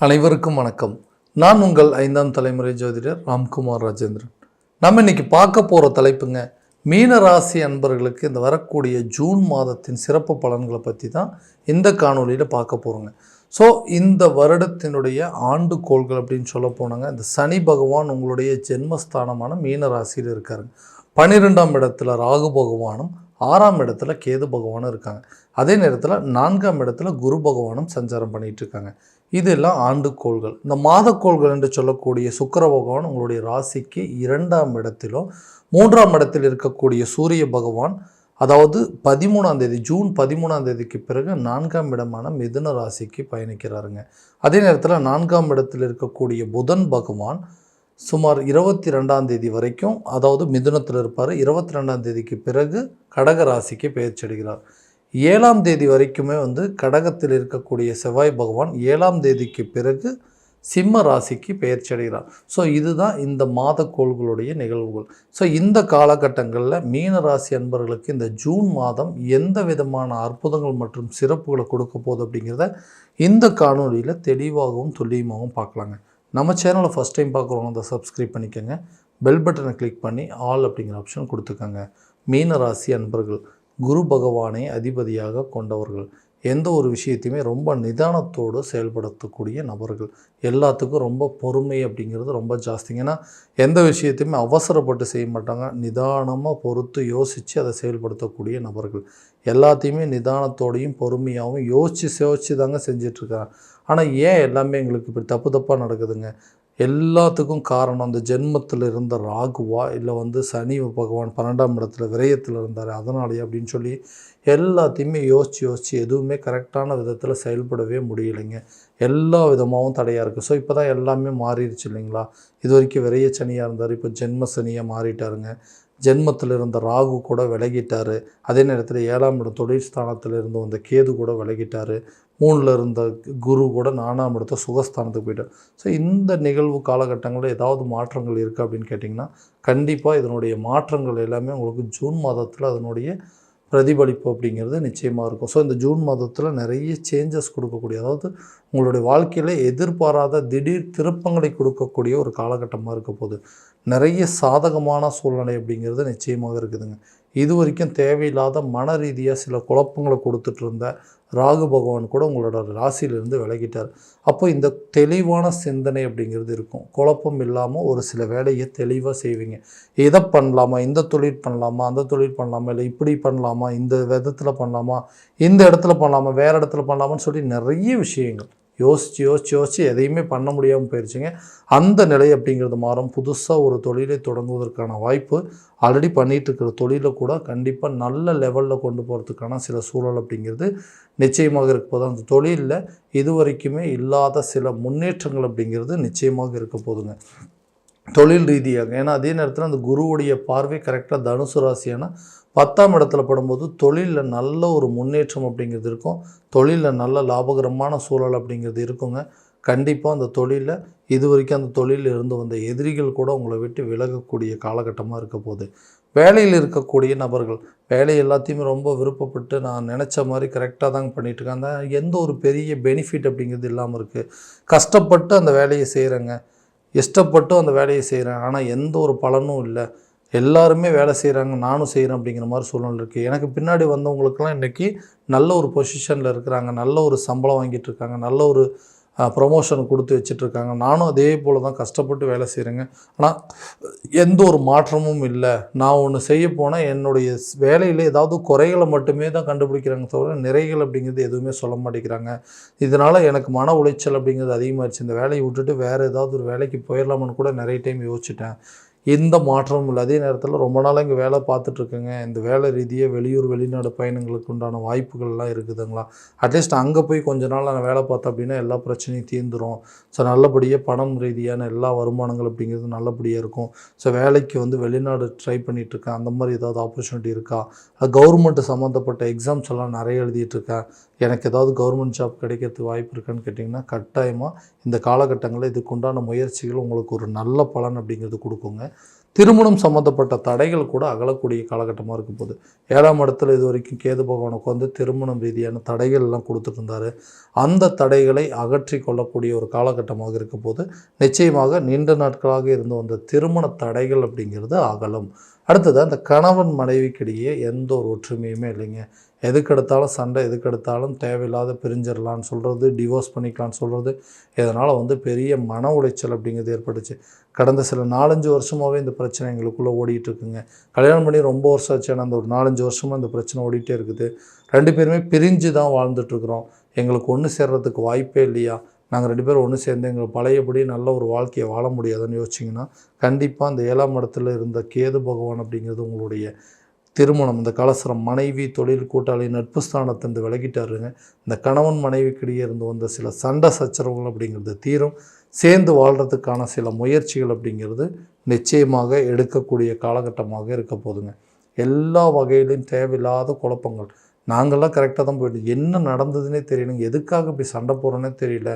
அனைவருக்கும் வணக்கம். நான் உங்கள் 5ஆம் தலைமுறை ஜோதிடர் ராம்குமார் ராஜேந்திரன். நம்ம இன்னைக்கு பார்க்க போகிற தலைப்புங்க, மீன ராசி அன்பர்களுக்கு இந்த வரக்கூடிய ஜூன் மாதத்தின் சிறப்பு பலன்களை பற்றி தான் இந்த காணொலியில் பார்க்க போகிறோங்க. ஸோ இந்த வருடத்தினுடைய ஆண்டு கோள்கள் அப்படின்னு சொல்ல போனாங்க, இந்த சனி பகவான் உங்களுடைய ஜென்மஸ்தானமான மீன ராசியில் இருக்காருங்க. 12ஆம் இடத்துல ராகு பகவானும் 6ஆம் இடத்துல கேது பகவானும் இருக்காங்க. அதே நேரத்தில் 4ஆம் இடத்துல குரு பகவானும் சஞ்சாரம் பண்ணிகிட்டு இருக்காங்க. இதெல்லாம் ஆண்டுக்கோள்கள். இந்த மாதக்கோள்கள் என்று சொல்லக்கூடிய சுக்கிர பகவான் உங்களுடைய ராசிக்கு 2ஆம் இடத்திலும் 3ஆம் இடத்தில் இருக்கக்கூடிய சூரிய பகவான், அதாவது 13ஆம் தேதி ஜூன் 13ஆம் தேதிக்கு பிறகு 4ஆம் இடமான மிதுன ராசிக்கு பயணிக்கிறாருங்க. அதே நேரத்தில் 4ஆம் இடத்தில் இருக்கக்கூடிய புதன் பகவான் சுமார் 22ஆம் தேதி வரைக்கும், அதாவது மிதுனத்தில் இருப்பார். 22ஆம் தேதிக்கு பிறகு கடக ராசிக்கு பெயர்ச்சி அடைகிறார். 7ஆம் தேதி வரைக்குமே கடகத்தில் இருக்கக்கூடிய செவ்வாய் பகவான் 7ஆம் தேதிக்கு பிறகு சிம்ம ராசிக்கு பெயர்ச்சி அடைகிறார். ஸோ இதுதான் இந்த மாத கோள்களுடைய நிகழ்வுகள். ஸோ இந்த காலகட்டங்களில் மீன ராசி அன்பர்களுக்கு இந்த ஜூன் மாதம் எந்த விதமான அற்புதங்கள் மற்றும் சிறப்புகளை கொடுக்க போகுது அப்படிங்கிறத இந்த காணொலியில் தெளிவாகவும் துல்லியமாகவும் பார்க்கலாங்க. நம்ம சேனலை ஃபஸ்ட் டைம் பார்க்குறவங்க அதை சப்ஸ்கிரைப் பண்ணிக்கோங்க. பெல் பட்டனை கிளிக் பண்ணி ஆல் அப்படிங்கிற ஆப்ஷன் கொடுத்துக்கோங்க. மீன ராசி அன்பர்கள் குரு பகவானை அதிபதியாக கொண்டவர்கள், எந்த ஒரு விஷயத்தையுமே ரொம்ப நிதானத்தோடு செயல்படுத்தக்கூடிய நபர்கள், எல்லாத்துக்கும் ரொம்ப பொறுமை அப்படிங்கிறது ரொம்ப ஜாஸ்திங்க. ஏன்னா எந்த விஷயத்தையுமே அவசரப்பட்டு செய்ய மாட்டாங்க, நிதானமாக பொறுத்து யோசித்து அதை செயல்படுத்தக்கூடிய நபர்கள், எல்லாத்தையுமே நிதானத்தோடையும் பொறுமையாகவும் யோசித்து தாங்க செஞ்சிட்ருக்காங்க. ஆனால் ஏன் எல்லாமே எங்களுக்கு இப்படி தப்பாக நடக்குதுங்க? எல்லாத்துக்கும் காரணம் அந்த ஜென்மத்தில் இருந்த ராகுவா, இல்லை சனி பகவான் 12ஆம் இடத்துல விரயத்தில் இருந்தார் அதனாலேயே அப்படின்னு சொல்லி எல்லாத்தையுமே யோசித்து எதுவுமே கரெக்டான விதத்தில் செயல்படவே முடியலைங்க. எல்லா விதமாகவும் தடையாக இருக்குது. ஸோ இப்போ தான் எல்லாமே மாறிடுச்சு இல்லைங்களா? இது வரைக்கும் விரைய சனியாக இருந்தார், இப்போ ஜென்ம சனியாக மாறிட்டாருங்க. ஜென்மத்தில் இருந்த ராகு கூட விலகிட்டார். அதே நேரத்தில் 7ஆம் இடம் தொழில் ஸ்தானத்தில் இருந்து வந்த கேது கூட விலகிட்டார். 3ல் இருந்த குரு கூட 4ஆம் இடத்த சுகஸ்தானத்துக்கு போயிட்டார். ஸோ இந்த நிகழ்வு காலகட்டங்களில் ஏதாவது மாற்றங்கள் இருக்குது அப்படின்னு கேட்டிங்கன்னா, கண்டிப்பாக இதனுடைய மாற்றங்கள் எல்லாமே உங்களுக்கு ஜூன் மாதத்தில் அதனுடைய பிரதிபலிப்பு அப்படிங்கிறது நிச்சயமாக இருக்கும். ஸோ இந்த ஜூன் மாதத்தில் நிறைய சேஞ்சஸ் கொடுக்கக்கூடிய, அதாவது உங்களுடைய வாழ்க்கையில் எதிர்பாராத திடீர் திருப்பங்களை கொடுக்கக்கூடிய ஒரு காலகட்டமாக இருக்க போகுது. நிறைய சாதகமான சூழ்நிலை அப்படிங்கிறது நிச்சயமாக இருக்குதுங்க. இது வரைக்கும் தேவையில்லாத மன ரீதியாக சில குழப்பங்களை கொடுத்துட்டு இருந்த ராகு பகவான் கூட உங்களோட ராசியிலிருந்து விலகிட்டார். அப்போ இந்த தெளிவான சிந்தனை அப்படிங்கிறது இருக்கும். குழப்பம் இல்லாமல் ஒரு சில வேலையை தெளிவாக செய்வீங்க. இதை பண்ணலாமா, இந்த தொழில் பண்ணலாமா, அந்த தொழில் பண்ணலாமா, இல்லை இப்படி பண்ணலாமா, இந்த விதத்தில் பண்ணலாமா, இந்த இடத்துல பண்ணலாமா, வேறு இடத்துல பண்ணலாமான்னு சொல்லி நிறைய விஷயங்கள் யோசித்து எதையுமே பண்ண முடியாமல் போயிடுச்சுங்க. அந்த நிலை அப்படிங்கிறது மாறும். புதுசாக ஒரு தொழிலை தொடங்குவதற்கான வாய்ப்பு, ஆல்ரெடி பண்ணிகிட்டு இருக்கிற தொழிலை கூட கண்டிப்பாக நல்ல லெவலில் கொண்டு போகிறதுக்கான சில சூழல் அப்படிங்கிறது நிச்சயமாக இருக்க போது. அந்த தொழிலில் இது வரைக்குமே இல்லாத சில முன்னேற்றங்கள் அப்படிங்கிறது நிச்சயமாக இருக்க போதுங்க தொழில் ரீதியாக. ஏன்னா அதே நேரத்தில் அந்த குருவுடைய பார்வை கரெக்டாக தனுசு ராசியான 10ஆம் இடத்துல படும்போது தொழிலில் நல்ல ஒரு முன்னேற்றம் அப்படிங்கிறது இருக்கும். தொழிலில் நல்ல லாபகரமான சூழல் அப்படிங்கிறது இருக்குங்க. கண்டிப்பாக அந்த தொழிலில் இது வரைக்கும் அந்த தொழிலில் இருந்து வந்த எதிரிகள் கூட உங்களை விட்டு விலகக்கூடிய காலகட்டமாக இருக்க போகுது. வேலையில் இருக்கக்கூடிய நபர்கள் வேலை எல்லாத்தையுமே ரொம்ப விருப்பப்பட்டு நான் நினச்ச மாதிரி கரெக்டாக தாங்க பண்ணிகிட்ருக்கேன், அந்த எந்த ஒரு பெரிய பெனிஃபிட் அப்படிங்கிறது இல்லாமல் இருக்குது. கஷ்டப்பட்டு அந்த வேலையை செய்கிறேங்க, இஷ்டப்பட்டு அந்த வேலையை செய்கிறேன், ஆனால் எந்த ஒரு பலனும் இல்லை. எல்லாருமே வேலை செய்கிறாங்க, நானும் செய்கிறேன் அப்படிங்கிற மாதிரி சூழ்நிலை இருக்குது. எனக்கு பின்னாடி வந்தவங்களுக்கெல்லாம் இன்றைக்கி நல்ல ஒரு பொசிஷனில் இருக்கிறாங்க, நல்ல ஒரு சம்பளம் வாங்கிட்டு இருக்காங்க, நல்ல ஒரு ப்ரொமோஷன் கொடுத்து வச்சிட்ருக்காங்க. நானும் அதே போல் தான் கஷ்டப்பட்டு வேலை செய்கிறேங்க, ஆனால் எந்த ஒரு மாற்றமும் இல்லை. நான் ஒன்று செய்ய போனால் என்னுடைய வேலையில் ஏதாவது குறைகளை மட்டுமே தான் கண்டுபிடிக்கிறாங்க தவிர நிறைகள் அப்படிங்கிறது எதுவுமே சொல்ல மாட்டேங்கிறாங்க. இதனால் எனக்கு மன உளைச்சல் அப்படிங்கிறது அதிகமாகிடுச்சு. இந்த வேலையை விட்டுட்டு வேறு ஏதாவது ஒரு வேலைக்கு போயிடலாமான்னு கூட நிறைய டைம் யோசிச்சிட்டேன். எந்த மாற்றமும் இல்லை. அதே நேரத்தில் ரொம்ப நாளாக இங்கே வேலை பார்த்துட்ருக்கேங்க, இந்த வேலை ரீதியாக வெளியூர் வெளிநாடு பயணங்களுக்கு உண்டான வாய்ப்புகள்லாம் இருக்குதுங்களா, அட்லீஸ்ட் அங்கே போய் கொஞ்ச நாள் நான் வேலை பார்த்தேன் அப்படின்னா எல்லா பிரச்சனையும் தீர்ந்துடும். ஸோ நல்லபடியாக பணம் ரீதியான எல்லா வருமானங்கள் அப்படிங்கிறது நல்லபடியாக இருக்கும். ஸோ வேலைக்கு வெளிநாடு ட்ரை பண்ணிகிட்ருக்கேன், அந்த மாதிரி ஏதாவது ஆப்பர்ச்சுனிட்டி இருக்கா, கவர்மெண்ட்டு சம்மந்தப்பட்ட எக்ஸாம்ஸ் எல்லாம் நிறைய எழுதிட்டுருக்கேன், எனக்கு ஏதாவது கவர்மெண்ட் ஜாப் கிடைக்கிறதுக்கு வாய்ப்பு இருக்கான்னு கேட்டிங்கன்னா, கட்டாயமாக இந்த காலகட்டங்களில் இதுக்குண்டான முயற்சிகள் உங்களுக்கு ஒரு நல்ல பலன் அப்படிங்கிறது கொடுக்குங்க. திருமணம் சம்மந்தப்பட்ட தடைகள் கூட அகலக்கூடிய காலகட்டமாக இருக்க போகுது. 7ஆம் இடத்துல இது வரைக்கும் கேது பகவானுக்கு வந்து திருமணம் ரீதியான தடைகள் எல்லாம் கொடுத்துட்டு இருந்தார். அந்த தடைகளை அகற்றி கொள்ளக்கூடிய ஒரு காலகட்டமாக இருக்க போது நிச்சயமாக நீண்ட நாட்களாக இருந்து வந்த திருமண தடைகள் அப்படிங்கிறது அகலும். அடுத்தது அந்த கணவன் மனைவிக்கிடையே எந்த ஒரு ஒற்றுமையுமே இல்லைங்க. எதுக்கெடுத்தாலும் சண்டை, எதுக்கெடுத்தாலும் தேவையில்லாத பிரிஞ்சிடலான்னு சொல்கிறது, டிவோர்ஸ் பண்ணிக்கலான்னு சொல்கிறது, இதனால் வந்து பெரிய மன உளைச்சல் அப்படிங்கிறது ஏற்பட்டுச்சு. கடந்த சில 4-5 வருஷமாகவே இந்த பிரச்சனை எங்களுக்குள்ளே ஓடிட்டுருக்குங்க. கல்யாணம் பண்ணி ரொம்ப வருஷம் ஆச்சு, ஆனால் அந்த ஒரு 4-5 வருஷமாக இந்த பிரச்சனை ஓடிட்டே இருக்குது. 2 பேருமே பிரிஞ்சு தான் வாழ்ந்துட்டுருக்குறோம். எங்களுக்கு ஒன்று சேர்றதுக்கு வாய்ப்பே இல்லையா? நாங்கள் 2 பேரும் ஒன்று சேர்ந்து எங்கள் பழையபடி நல்ல ஒரு வாழ்க்கையை வாழ முடியாதுன்னு யோசிச்சிங்கன்னா, கண்டிப்பாக அந்த 7ஆம் இடத்துல இருந்த கேது பகவான் அப்படிங்கிறது உங்களுடைய திருமணம், இந்த கலசரம், மனைவி, தொழில், கூட்டாளி, நட்பு ஸ்தானத்திலிருந்து விலகிட்டாருங்க. இந்த கணவன் மனைவிக்கிடையே இருந்து வந்த சில சண்டை சச்சரவுகள் அப்படிங்கிறது தீரும். சேர்ந்து வாழ்கிறதுக்கான சில முயற்சிகள் அப்படிங்கிறது நிச்சயமாக எடுக்கக்கூடிய காலகட்டமாக இருக்க போதுங்க. எல்லா வகையிலையும் தேவையில்லாத குழப்பங்கள், நாங்கள்லாம் கரெக்டாக தான் போயிட்டு என்ன நடந்ததுன்னே தெரியலைங்க, எதுக்காக இப்படி சண்டை போடுறோன்னே தெரியல.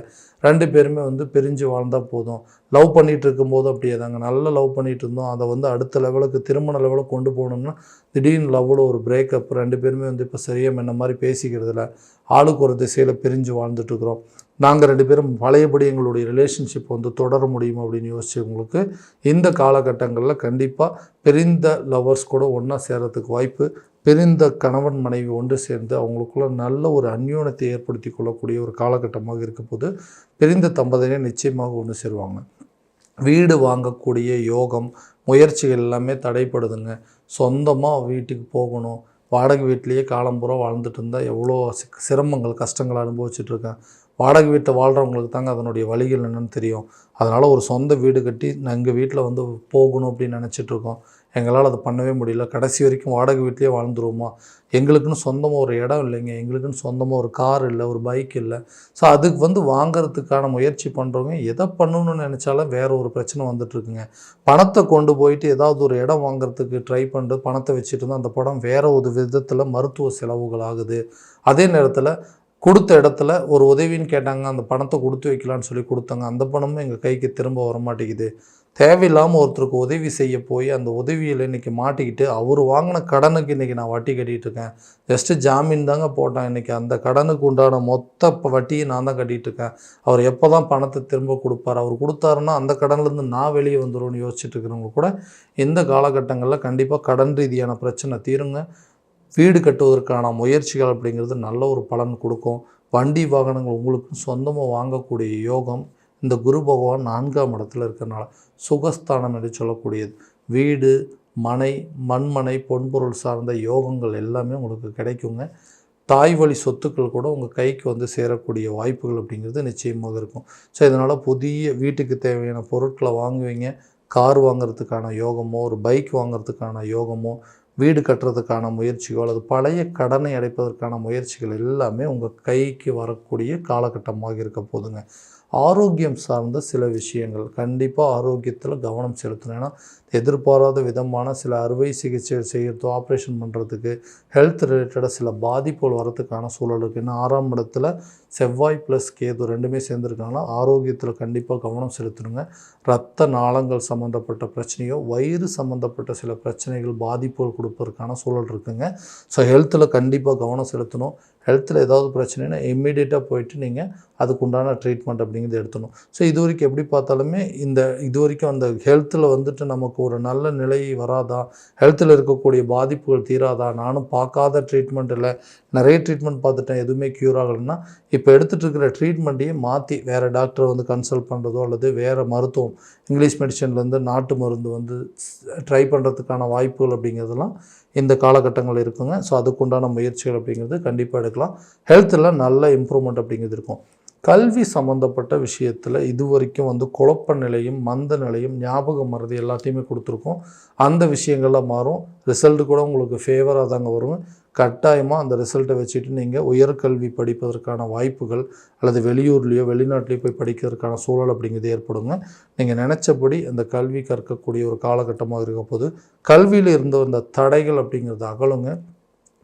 2 பேருமே வந்து பிரிஞ்சு வாழ்ந்தால் போதும். லவ் பண்ணிகிட்டு இருக்கும்போது அப்படியே தாங்க, நல்லா லவ் பண்ணிகிட்டு இருந்தோம். அதை வந்து அடுத்த லெவலுக்கு, திருமண லெவலுக்கு கொண்டு போகணும்னா திடீர்னு லவ்வில் ஒரு பிரேக்கப். 2 பேருமே வந்து இப்போ சரியாக முன்ன மாதிரி பேசிக்கிறதில்ல. ஆளுக்கு ஒரு திசையில் பிரிஞ்சு வாழ்ந்துட்டுருக்குறோம். நாங்கள் 2 பேரும் பழையபடி எங்களுடைய ரிலேஷன்ஷிப் வந்து தொடர முடியும் அப்படின்னு யோசிச்சவங்களுக்கு இந்த காலகட்டங்களில் கண்டிப்பாக பிரிந்த லவ்வர்ஸ் கூட ஒன்றா சேர்கிறதுக்கு வாய்ப்பு. பிரிந்த கணவன் மனைவி ஒன்று சேர்ந்து அவங்களுக்குள்ள நல்ல ஒரு அந்யோன்யத்தை ஏற்படுத்தி கொள்ளக்கூடிய ஒரு காலகட்டமாக இருக்க போது பிரிந்த தம்பதியினர் நிச்சயமாக ஒன்று சேருவாங்க. வீடு வாங்கக்கூடிய யோகம், முயற்சிகள் எல்லாமே தடைப்படுதுங்க. சொந்தமாக வீட்டுக்கு போகணும். வாடகை வீட்லேயே காலம்புறம் வாழ்ந்துட்டு இருந்தால் எவ்வளோ சிரமங்கள், கஷ்டங்கள் அனுபவிச்சுட்ருக்கேன். வாடகை வீட்டில் வாழ்கிறவங்களுக்கு தாங்க அதனுடைய வழிகள் என்னென்னு தெரியும். அதனால் ஒரு சொந்த வீடு கட்டி எங்கள் வீட்டில் வந்து போகணும் அப்படின்னு நினச்சிட்ருக்கோம். எங்களால் அதை பண்ணவே முடியல. கடைசி வரைக்கும் வாடகை வீட்லேயே வாழ்ந்துருவோமா? எங்களுக்குன்னு சொந்தமாக ஒரு இடம் இல்லைங்க. எங்களுக்குன்னு சொந்தமாக ஒரு கார் இல்லை, ஒரு பைக் இல்லை. ஸோ அதுக்கு வந்து வாங்கிறதுக்கான முயற்சி பண்ணுறவங்க எதை பண்ணணும்னு நினச்சாலும் வேறு ஒரு பிரச்சனை வந்துட்டுருக்குங்க. பணத்தை கொண்டு போயிட்டு ஏதாவது ஒரு இடம் வாங்குறதுக்கு ட்ரை பண்ணிட்டு பணத்தை வச்சுட்டு இருந்தால் அந்த படம் வேறு ஒரு விதத்தில் மருத்துவ செலவுகள் ஆகுது. அதே நேரத்தில் கொடுத்த இடத்துல ஒரு உதவின்னு கேட்டாங்க, அந்த பணத்தை கொடுத்து வைக்கலான்னு சொல்லி கொடுத்தாங்க. அந்த பணமும் எங்கள் கைக்கு திரும்ப வரமாட்டேங்குது. தேவையில்லாமல் ஒருத்தருக்கு உதவி செய்ய போய் அந்த உதவியில் இன்றைக்கி மாட்டிக்கிட்டு அவர் வாங்கின கடனுக்கு இன்றைக்கி நான் வட்டி கட்டிகிட்டு இருக்கேன். ஜஸ்ட்டு ஜாமீன் தாங்க போட்டேன். இன்றைக்கி அந்த கடனுக்கு உண்டான மொத்த வட்டியை நான் தான் கட்டிகிட்ருக்கேன். அவர் எப்போ தான் பணத்தை திரும்ப கொடுப்பார்? அவர் கொடுத்தாருன்னா அந்த கடன்லேருந்து நான் வெளியே வந்துடும்னு யோசிச்சுட்டு இருக்கிறவங்க கூட இந்த காலகட்டங்களில் கண்டிப்பாக கடன் ரீதியான பிரச்சனை தீருங்க. வீடு கட்டுவதற்கான முயற்சிகள் அப்படிங்கிறது நல்ல ஒரு பலன் கொடுக்கும். வண்டி வாகனங்கள் உங்களுக்கு சொந்தமாக வாங்கக்கூடிய யோகம் இந்த குரு பகவான் 4ஆம் இடத்துல இருக்கிறனால சுகஸ்தானம் என்று சொல்லக்கூடியது. வீடு, மனை, மண்மனை, பொன்பொருள் சார்ந்த யோகங்கள் எல்லாமே உங்களுக்கு கிடைக்குங்க. தாய் வழி சொத்துக்கள் கூட உங்கள் கைக்கு வந்து சேரக்கூடிய வாய்ப்புகள் அப்படிங்கிறது நிச்சயமாக இருக்கும். ஸோ இதனால் புதிய வீட்டுக்கு தேவையான பொருட்களை வாங்குவீங்க. கார் வாங்கிறதுக்கான யோகமோ, ஒரு பைக் வாங்கிறதுக்கான யோகமோ, வீடு கட்டுறதுக்கான முயற்சியோ அல்லது பழைய கடனை அடைப்பதற்கான முயற்சிகள் எல்லாமே உங்கள் கைக்கு வரக்கூடிய காலகட்டமாக இருக்க போதுங்க. ஆரோக்கியம் சார்ந்த சில விஷயங்கள் கண்டிப்பாக ஆரோக்கியத்தில் கவனம் செலுத்தணும். ஏன்னா எதிர்பாராத விதமான சில அறுவை சிகிச்சை செய்கிறதோ, ஆப்ரேஷன் பண்ணுறதுக்கு, ஹெல்த் ரிலேட்டடாக சில பாதிப்புகள் வரதுக்கான சூழல் இருக்குது. ஏன்னா 6ஆம் இடத்துல செவ்வாய் ப்ளஸ் கேது 2மே சேர்ந்துருக்காங்கன்னா ஆரோக்கியத்தில் கண்டிப்பாக கவனம் செலுத்தணுங்க. இரத்த நாளங்கள் சம்மந்தப்பட்ட பிரச்சனையோ, வயிறு சம்மந்தப்பட்ட சில பிரச்சனைகள், பாதிப்புகள் கொடுப்பதற்கான சூழல் இருக்குங்க. ஸோ ஹெல்த்தில் கண்டிப்பாக கவனம் செலுத்தணும். ஹெல்த்தில் ஏதாவது பிரச்சனைனா இம்மீடியட்டாக போயிட்டு நீங்கள் அதுக்குண்டான ட்ரீட்மெண்ட் அப்படிங்கிறது எடுத்தணும். ஸோ இது வரைக்கும் எப்படி பார்த்தாலுமே இது வரைக்கும் அந்த ஹெல்த்தில் வந்துட்டு நமக்கு ஒரு நல்ல நிலை வராதா, ஹெல்த்தில் இருக்கக்கூடிய பாதிப்புகள் தீராதா, நானும் பார்க்காத ட்ரீட்மெண்ட் இல்லை, நிறைய ட்ரீட்மெண்ட் பார்த்துட்டேன், எதுவுமே க்யூர் ஆகலைன்னா இப்போ எடுத்துகிட்டு இருக்கிற ட்ரீட்மெண்ட்டையே மாற்றி வேறு டாக்டரை வந்து கன்சல்ட் பண்ணுறதோ அல்லது வேறு மருத்துவம், இங்கிலீஷ் மெடிசன்லேருந்து நாட்டு மருந்து வந்து ட்ரை பண்ணுறதுக்கான வாய்ப்புகள் அப்படிங்கிறதெல்லாம் இந்த காலகட்டங்கள் இருக்குங்க. ஸோ அதுக்குண்டான முயற்சிகள் அப்படிங்கிறது கண்டிப்பாக எடுக்கலாம். ஹெல்த்தில் நல்ல இம்ப்ரூவ்மெண்ட் அப்படிங்கிறது இருக்கும். கல்வி சம்மந்தப்பட்ட விஷயத்தில் இது வரைக்கும் வந்து குழப்ப நிலையும், மந்த நிலையும், ஞாபகம் மறதி எல்லாத்தையுமே கொடுத்துருக்கோம். அந்த விஷயங்கள்லாம் மாறும். ரிசல்ட்டு கூட உங்களுக்கு ஃபேவராக தாங்க வரும். கட்டாயமாக அந்த ரிசல்ட்டை வச்சுட்டு நீங்கள் உயர்கல்வி படிப்பதற்கான வாய்ப்புகள் அல்லது வெளியூர்லேயோ வெளிநாட்டிலையோ போய் படிக்கிறதுக்கான சூழல் அப்படிங்கிறது ஏற்படுங்க. நீங்கள் நினச்சபடி அந்த கல்வி கற்கக்கூடிய ஒரு காலகட்டமாக இருக்க போது கல்வியில் இருந்த அந்த தடைகள் அப்படிங்கிறது அகலுங்க.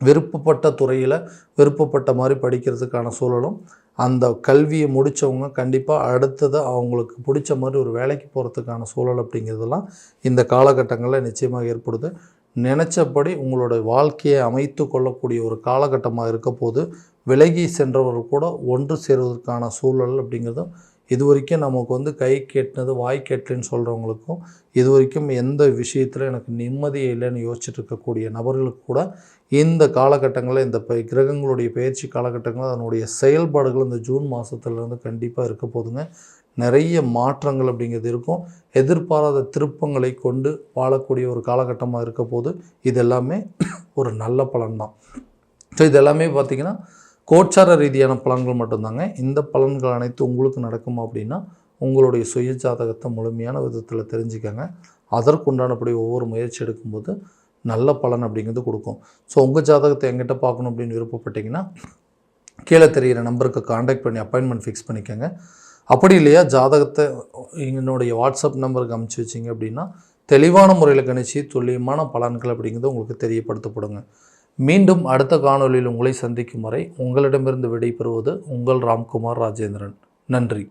விருப்பப்பட்ட துறையில் விருப்பப்பட்ட மாதிரி படிக்கிறதுக்கான சூழலும், அந்த கல்வியை முடித்தவங்க கண்டிப்பாக அடுத்தது அவங்களுக்கு பிடிச்ச மாதிரி ஒரு வேலைக்கு போகிறதுக்கான சூழல் அப்படிங்கிறதெல்லாம் இந்த காலகட்டங்களில் நிச்சயமாக ஏற்படுது. நினச்சபடி உங்களோட வாழ்க்கையை அமைத்து கொள்ளக்கூடிய ஒரு காலகட்டமாக இருக்க போது விலகி சென்றவர்கள் கூட ஒன்று சேருவதற்கான சூழல் அப்படிங்கிறதும் இது வரைக்கும் நமக்கு கை கேட்டினது வாய் கேட்டலன்னு சொல்கிறவங்களுக்கும் இது வரைக்கும் எந்த விஷயத்தில் எனக்கு நிம்மதியே இல்லைன்னு யோசிச்சுட்டு இருக்கக்கூடிய நபர்களுக்கு கூட இந்த காலகட்டங்களில் இந்த கிரகங்களுடைய பயிற்சி காலகட்டங்களில் அதனுடைய செயல்பாடுகள் இந்த ஜூன் மாதத்துலேருந்து கண்டிப்பாக இருக்க போதுங்க. நிறைய மாற்றங்கள் அப்படிங்கிறது இருக்கும். எதிர்பாராத திருப்பங்களை கொண்டு வாழக்கூடிய ஒரு காலகட்டமாக இருக்க போது இது எல்லாமே ஒரு நல்ல பலன்தான். ஸோ இது எல்லாமே பார்த்திங்கன்னா கோச்சார ரீதியான பலன்கள் மட்டும்தாங்க. இந்த பலன்கள் அனைத்து உங்களுக்கு நடக்குமா அப்படின்னா உங்களுடைய சுய ஜாதகத்தை முழுமையான விதத்தில் தெரிஞ்சுக்கங்க. அதற்குண்டானபடி ஒவ்வொரு முயற்சி எடுக்கும்போது நல்ல பலன் அப்படிங்கிறது கொடுக்கும். ஸோ உங்கள் ஜாதகத்தை எங்கிட்ட பார்க்கணும் அப்படின்னு விருப்பப்பட்டீங்கன்னா கீழே தெரிகிற நம்பருக்கு காண்டாக்ட் பண்ணி அப்பாயின்மெண்ட் ஃபிக்ஸ் பண்ணிக்கோங்க. அப்படி இல்லையா ஜாதகத்தை என்னுடைய வாட்ஸ்அப் நம்பருக்கு அனுப்பிச்சி வச்சிங்க அப்படின்னா தெளிவான முறையில் கணிச்சு துல்லியமான பலன்கள் அப்படிங்கிறது உங்களுக்கு தெரியப்படுத்தப்படுங்க. மீண்டும் அடுத்த காணொலியில் உங்களை சந்திக்கும் வரை உங்களிடமிருந்து விடைபெறுவது உங்கள் ராம்குமார் ராஜேந்திரன். நன்றி.